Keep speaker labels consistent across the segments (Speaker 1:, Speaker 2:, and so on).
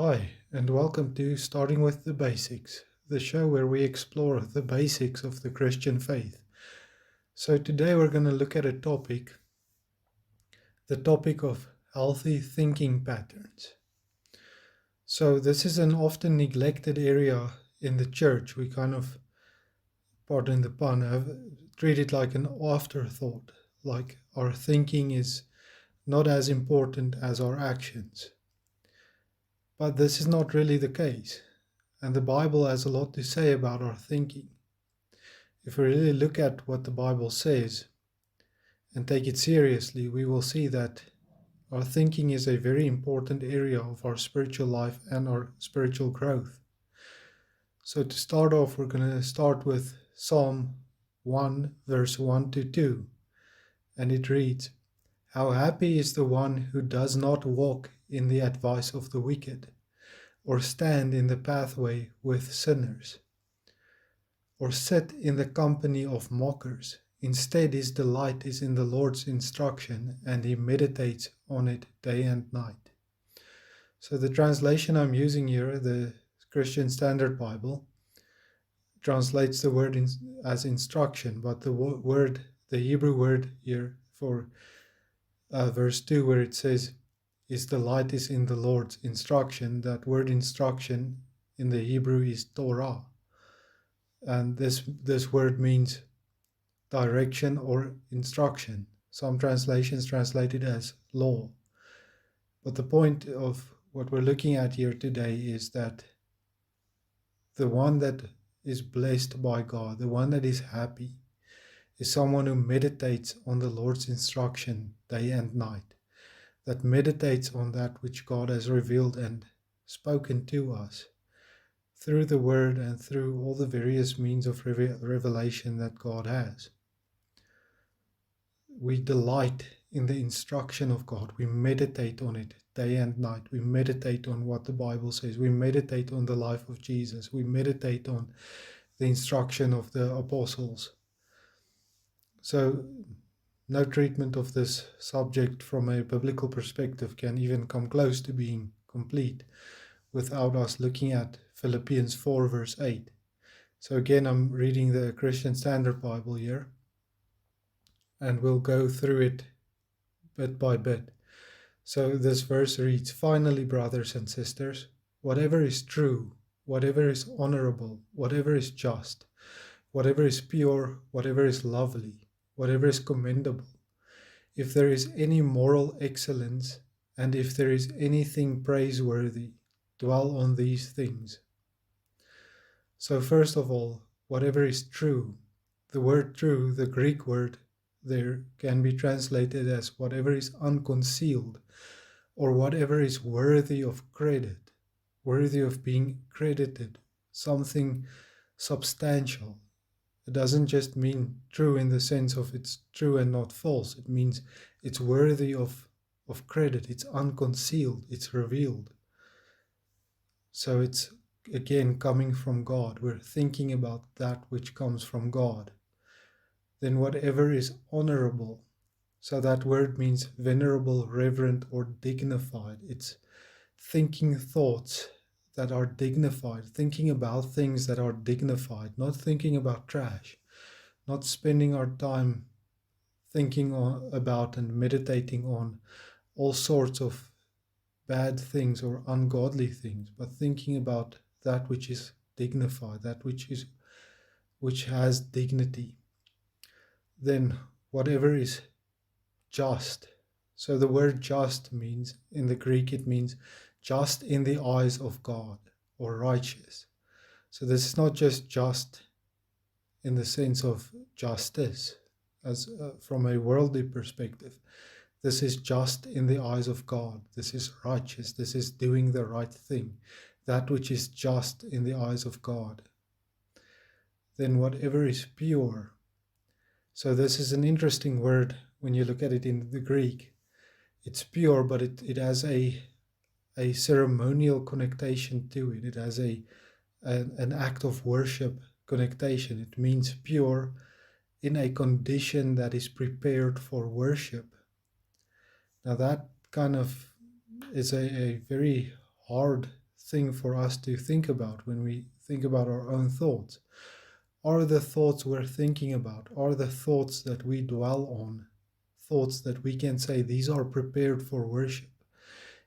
Speaker 1: Hi, and welcome to Starting with the Basics, the show where we explore the basics of the Christian faith. So, today we're going to look at the topic of healthy thinking patterns. So, this is an often neglected area in the church. We kind of, pardon the pun, have treated like an afterthought, like our thinking is not as important as our actions. But this is not really the case. And the Bible has a lot to say about our thinking. If we really look at what the Bible says and take it seriously, we will see that our thinking is a very important area of our spiritual life and our spiritual growth. So to start off, we're going to start with Psalm 1, verse 1 to 2. And it reads, "How happy is the one who does not walk in the advice of the wicked, or stand in the pathway with sinners, or sit in the company of mockers. Instead, his delight is in the Lord's instruction, and he meditates on it day and night." So the translation I'm using here, the Christian Standard Bible, translates the word as instruction, but the Hebrew word here for verse 2, where it says, "His delight is in the Lord's instruction," that word instruction in the Hebrew is Torah. And this word means direction or instruction. Some translations translate it as law. But the point of what we're looking at here today is that the one that is blessed by God, the one that is happy, is someone who meditates on the Lord's instruction day and night, that meditates on that which God has revealed and spoken to us through the Word and through all the various means of revelation that God has. We delight in the instruction of God. We meditate on it day and night. We meditate on what the Bible says. We meditate on the life of Jesus. We meditate on the instruction of the apostles. So no treatment of this subject from a biblical perspective can even come close to being complete without us looking at Philippians 4 verse 8. So again, I'm reading the Christian Standard Bible here, and we'll go through it bit by bit. So this verse reads, "Finally, brothers and sisters, whatever is true, whatever is honorable, whatever is just, whatever is pure, whatever is lovely, whatever is commendable, if there is any moral excellence, and if there is anything praiseworthy, dwell on these things." So first of all, whatever is true. The word true, the Greek word there, can be translated as whatever is unconcealed, or whatever is worthy of credit, worthy of being credited, something substantial. It doesn't just mean true in the sense of it's true and not false. It means it's worthy of credit. It's unconcealed. It's revealed. So it's, again, coming from God. We're thinking about that which comes from God. Then whatever is honorable. So that word means venerable, reverent, or dignified. It's thinking thoughts that are dignified, thinking about things that are dignified, not thinking about trash, not spending our time thinking about and meditating on all sorts of bad things or ungodly things, but thinking about that which is dignified, that which has dignity. Then whatever is just. So the word just means, in the Greek, it means just in the eyes of God, or righteous. So this is not just just in the sense of justice, as from a worldly perspective. This is just in the eyes of God. This is righteous. This is doing the right thing, that which is just in the eyes of God. Then whatever is pure. So this is an interesting word when you look at it in the Greek. It's pure, but it has a ceremonial connotation to it. It has an act of worship connotation. It means pure in a condition that is prepared for worship. Now that kind of is a very hard thing for us to think about when we think about our own thoughts. Are the thoughts we're thinking about, are the thoughts that we dwell on, thoughts that we can say these are prepared for worship?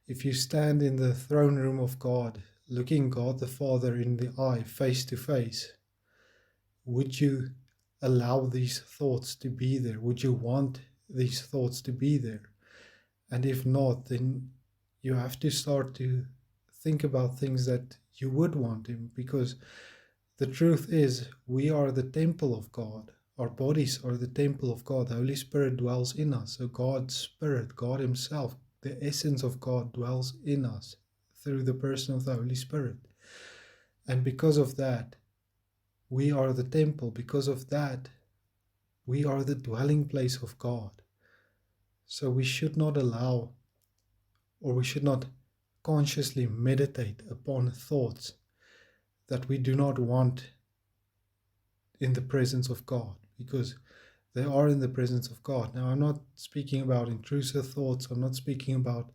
Speaker 1: If you stand in the throne room of God, looking God the Father in the eye, face to face, would you allow these thoughts to be there? Would you want these thoughts to be there? And if not, then you have to start to think about things that you would want Him, because the truth is we are the temple of God. Our bodies are the temple of God. The Holy Spirit dwells in us. So God's Spirit, God Himself, the essence of God dwells in us through the person of the Holy Spirit. And because of that, we are the temple. Because of that, we are the dwelling place of God. So we should not allow, or we should not consciously meditate upon thoughts that we do not want in the presence of God, because they are in the presence of God. Now, I'm not speaking about intrusive thoughts. I'm not speaking about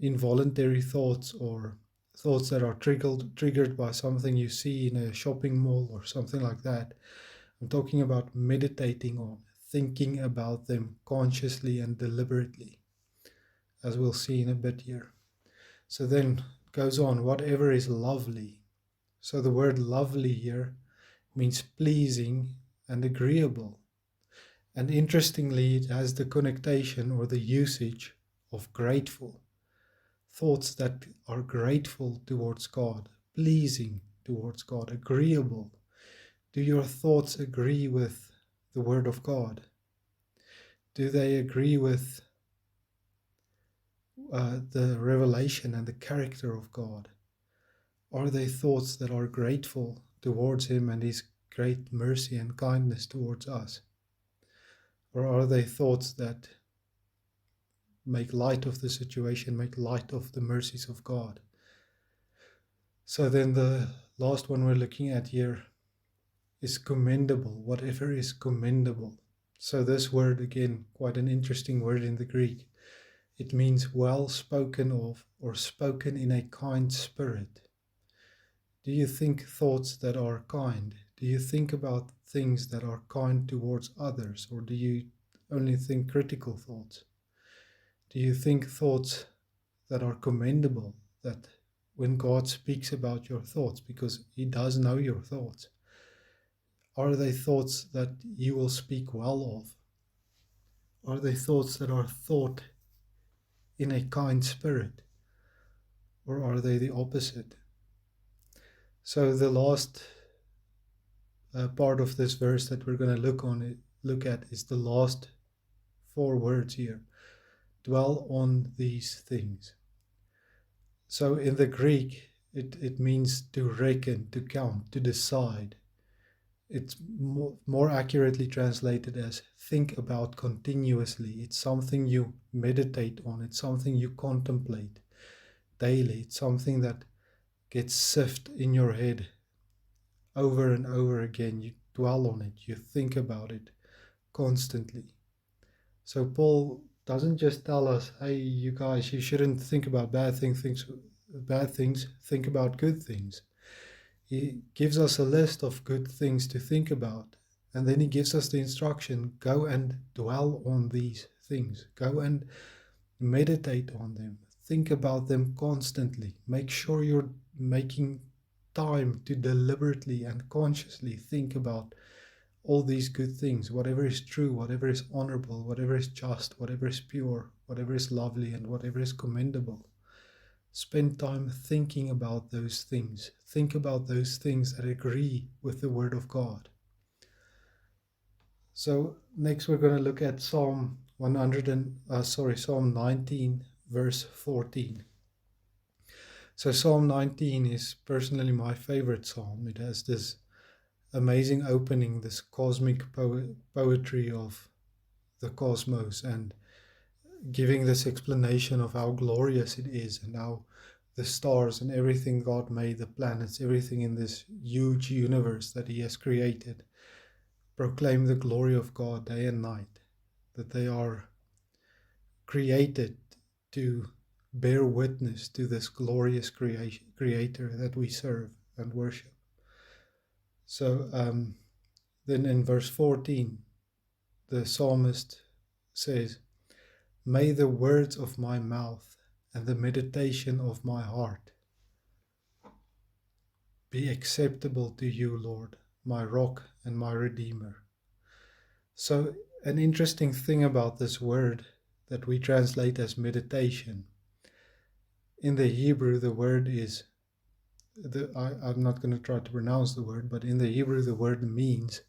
Speaker 1: involuntary thoughts or thoughts that are triggered by something you see in a shopping mall or something like that. I'm talking about meditating on, thinking about them consciously and deliberately, as we'll see in a bit here. So then it goes on, whatever is lovely. So the word lovely here means pleasing and agreeable. And interestingly, it has the connotation or the usage of grateful. Thoughts that are grateful towards God, pleasing towards God, agreeable. Do your thoughts agree with the Word of God? Do they agree with the revelation and the character of God? Are they thoughts that are grateful towards Him and His great mercy and kindness towards us? Or are they thoughts that make light of the situation, make light of the mercies of God? So then the last one we're looking at here is commendable, whatever is commendable. So this word, again, quite an interesting word in the Greek. It means well spoken of or spoken in a kind spirit. Do you think thoughts that are kind? Do you think about things that are kind towards others, or do you only think critical thoughts? Do you think thoughts that are commendable, that when God speaks about your thoughts, because He does know your thoughts, are they thoughts that He will speak well of? Are they thoughts that are thought in a kind spirit, or are they the opposite? So the last part of this verse that we're going to look at is the last 4 words here. Dwell on these things. So in the Greek, it means to reckon, to count, to decide. It's more accurately translated as think about continuously. It's something you meditate on. It's something you contemplate daily. It's something that gets sifted in your head over and over again. You dwell on it. You think about it constantly. So Paul doesn't just tell us, hey, you guys, you shouldn't think about bad things, think about good things. He gives us a list of good things to think about, and then he gives us the instruction, go and dwell on these things. Go and meditate on them. Think about them constantly. Make sure you're making time to deliberately and consciously think about all these good things, whatever is true, whatever is honorable, whatever is just, whatever is pure, whatever is lovely, and whatever is commendable. Spend time thinking about those things. Think about those things that agree with the Word of God. So next we're going to look at Psalm 19, verse 14. So Psalm 19 is personally my favorite psalm. It has this amazing opening, this cosmic poetry of the cosmos, and giving this explanation of how glorious it is and how the stars and everything God made, the planets, everything in this huge universe that He has created, proclaim the glory of God day and night, that they are created to bear witness to this glorious creator that we serve and worship. So then in verse 14, the psalmist says, "May the words of my mouth and the meditation of my heart be acceptable to you, Lord, my rock and my redeemer." So an interesting thing about this word that we translate as meditation, in the Hebrew the word is, I'm not going to try to pronounce the word, but in the Hebrew the word means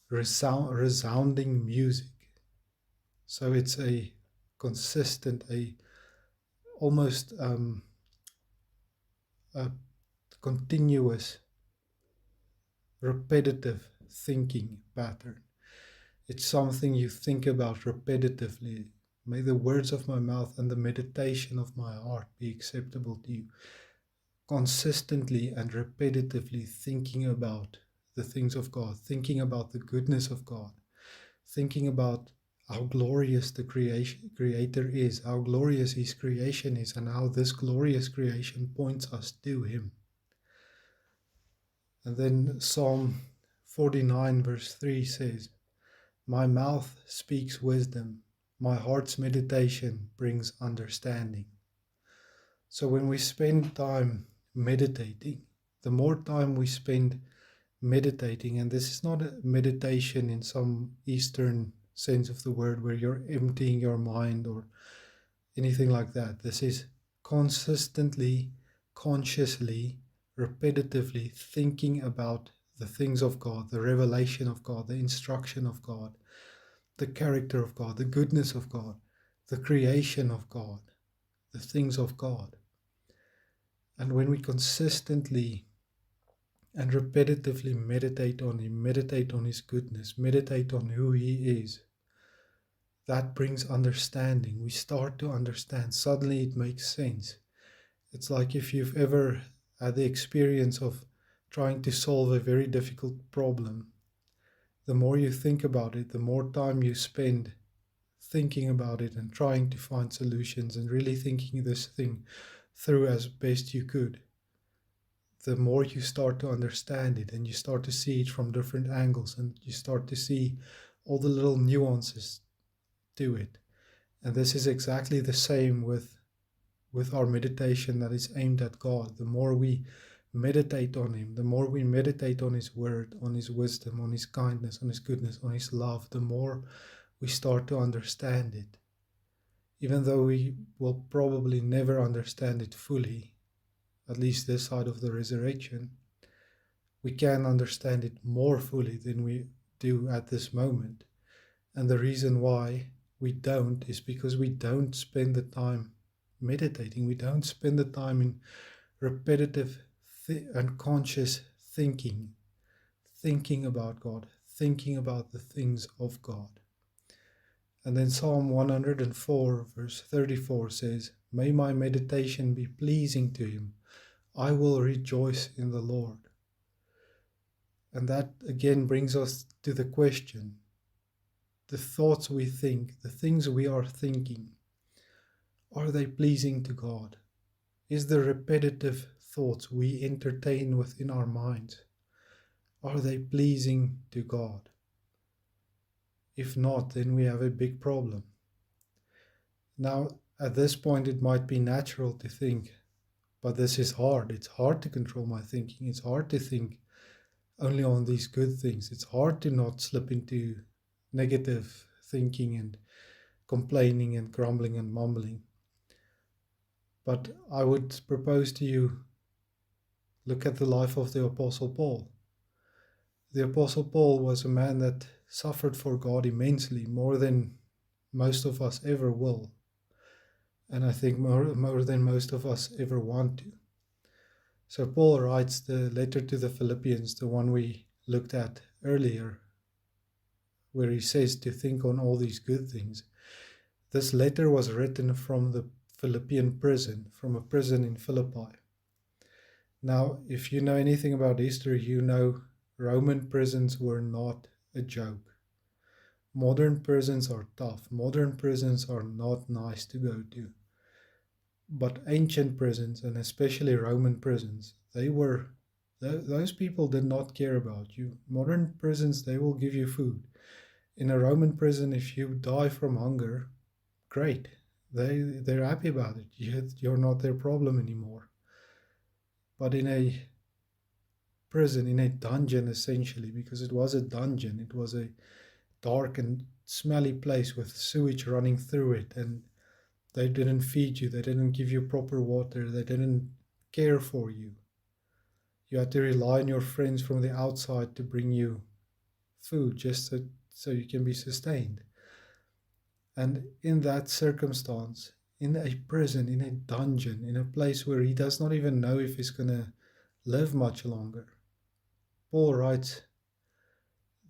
Speaker 1: resounding music. So it's a consistent, almost a continuous, repetitive thinking pattern. It's something you think about repetitively. May the words of my mouth and the meditation of my heart be acceptable to you. Consistently and repetitively thinking about the things of God, thinking about the goodness of God, thinking about how glorious the Creator is, how glorious His creation is, and how this glorious creation points us to Him. And then Psalm 49 verse 3 says, "My mouth speaks wisdom, my heart's meditation brings understanding." So when we spend time meditating, the more time we spend meditating, and this is not a meditation in some Eastern sense of the word where you're emptying your mind or anything like that. This is consistently, consciously, repetitively thinking about the things of God, the revelation of God, the instruction of God, the character of God, the goodness of God, the creation of God, the things of God. And when we consistently and repetitively meditate on Him, meditate on His goodness, meditate on who He is, that brings understanding. We start to understand. Suddenly it makes sense. It's like if you've ever had the experience of trying to solve a very difficult problem. The more you think about it, the more time you spend thinking about it and trying to find solutions and really thinking this thing through as best you could, the more you start to understand it and you start to see it from different angles and you start to see all the little nuances to it. And this is exactly the same with our meditation that is aimed at God. The more we meditate on Him, the more we meditate on His word, on His wisdom, on His kindness, on His goodness, on His love, the more we start to understand it. Even though we will probably never understand it fully, at least this side of the resurrection, we can understand it more fully than we do at this moment. And the reason why we don't is because we don't spend the time meditating. We don't spend the time in repetitive and conscious thinking about God, thinking about the things of God. And then Psalm 104 verse 34 says, "May my meditation be pleasing to Him. I will rejoice in the Lord." And that again brings us to the question, the thoughts we think, the things we are thinking, are they pleasing to God? Is the repetitive thoughts we entertain within our minds, are they pleasing to God? If not, then we have a big problem. Now, at this point, it might be natural to think, but this is hard. It's hard to control my thinking. It's hard to think only on these good things. It's hard to not slip into negative thinking and complaining and grumbling and mumbling. But I would propose to you, look at the life of the Apostle Paul. The Apostle Paul was a man that suffered for God immensely, more than most of us ever will. And I think more than most of us ever want to. So Paul writes the letter to the Philippians, the one we looked at earlier, where he says to think on all these good things. This letter was written from the Philippian prison, from a prison in Philippi. Now, if you know anything about history, you know Roman prisons were not a joke. Modern prisons are tough. Modern prisons are not nice to go to. But ancient prisons, and especially Roman prisons, those people did not care about you. Modern prisons, they will give you food. In a Roman prison, if you die from hunger, great. They're happy about it. You're not their problem anymore. But in a prison, in a dungeon essentially, because it was a dungeon, it was a dark and smelly place with sewage running through it, and they didn't feed you, they didn't give you proper water, they didn't care for you. You had to rely on your friends from the outside to bring you food just so you can be sustained. And in that circumstance, in a prison, in a dungeon, in a place where he does not even know if he's going to live much longer, Paul writes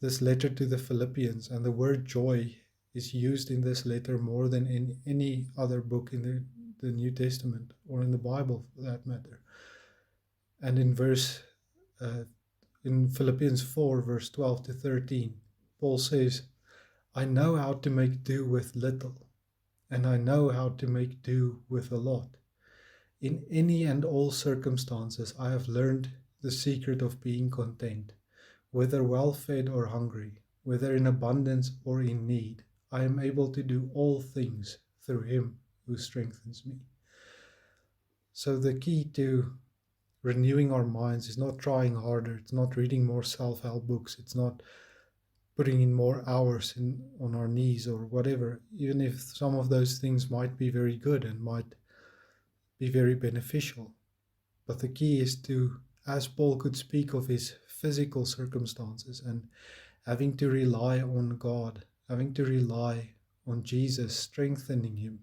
Speaker 1: this letter to the Philippians, and the word joy is used in this letter more than in any other book in the New Testament, or in the Bible for that matter. And in Philippians 4, verse 12 to 13, Paul says, I know how to make do with little, and I know how to make do with a lot. In any and all circumstances, I have learned the secret of being content, whether well-fed or hungry, whether in abundance or in need. I am able to do all things through him who strengthens me. So the key to renewing our minds is not trying harder. It's not reading more self-help books. It's not putting in more hours on our knees or whatever, even if some of those things might be very good and might be very beneficial. But the key is to, as Paul could speak of his physical circumstances and having to rely on God, having to rely on Jesus strengthening him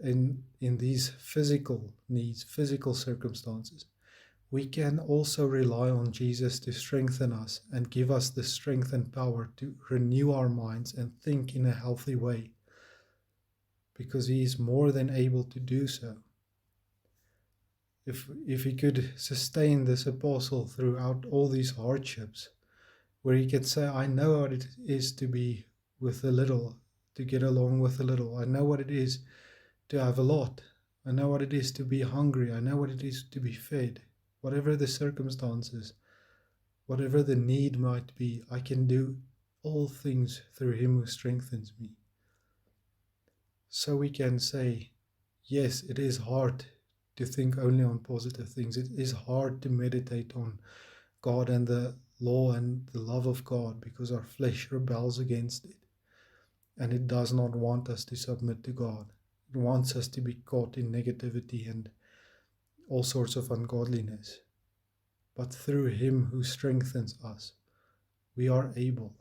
Speaker 1: in these physical needs, physical circumstances, we can also rely on Jesus to strengthen us and give us the strength and power to renew our minds and think in a healthy way, because he is more than able to do so. If he could sustain this apostle throughout all these hardships, where he can say, I know what it is to be with a little, to get along with a little. I know what it is to have a lot. I know what it is to be hungry. I know what it is to be fed. Whatever the circumstances, whatever the need might be, I can do all things through him who strengthens me. So we can say, yes, it is hard to think only on positive things. It is hard to meditate on God and the law and the love of God, because our flesh rebels against it. And it does not want us to submit to God. It wants us to be caught in negativity and all sorts of ungodliness. But through him who strengthens us, we are able.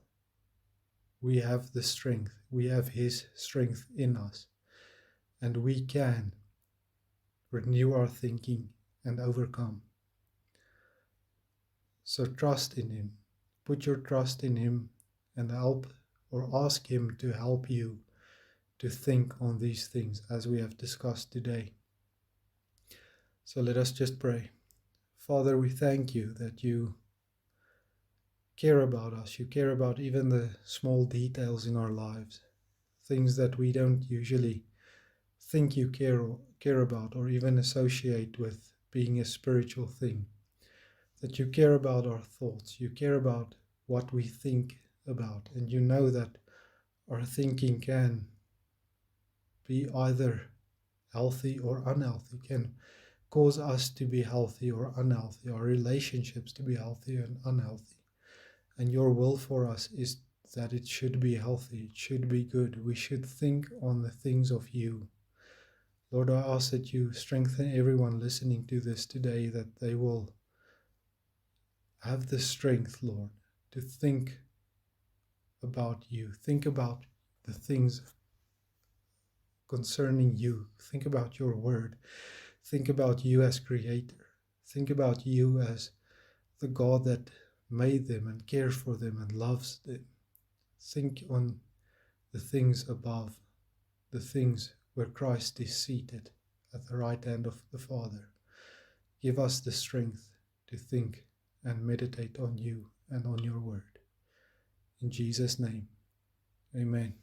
Speaker 1: We have the strength. We have his strength in us. And we can renew our thinking and overcome. So trust in him. Put your trust in him and help, or ask him to help you to think on these things as we have discussed today. So let us just pray. Father, we thank you that you care about us. You care about even the small details in our lives, things that we don't usually think you care about or even associate with being a spiritual thing. That you care about our thoughts, you care about what we think about, and you know that our thinking can be either healthy or unhealthy, can cause us to be healthy or unhealthy, our relationships to be healthy and unhealthy. And your will for us is that it should be healthy, it should be good. We should think on the things of you. Lord, I ask that you strengthen everyone listening to this today, that they will have the strength, Lord, to think about you. Think about the things concerning you. Think about your word. Think about you as creator. Think about you as the God that made them and cares for them and loves them. Think on the things above, the things where Christ is seated at the right hand of the Father. Give us the strength to think and meditate on you and on your word. In Jesus' name, amen.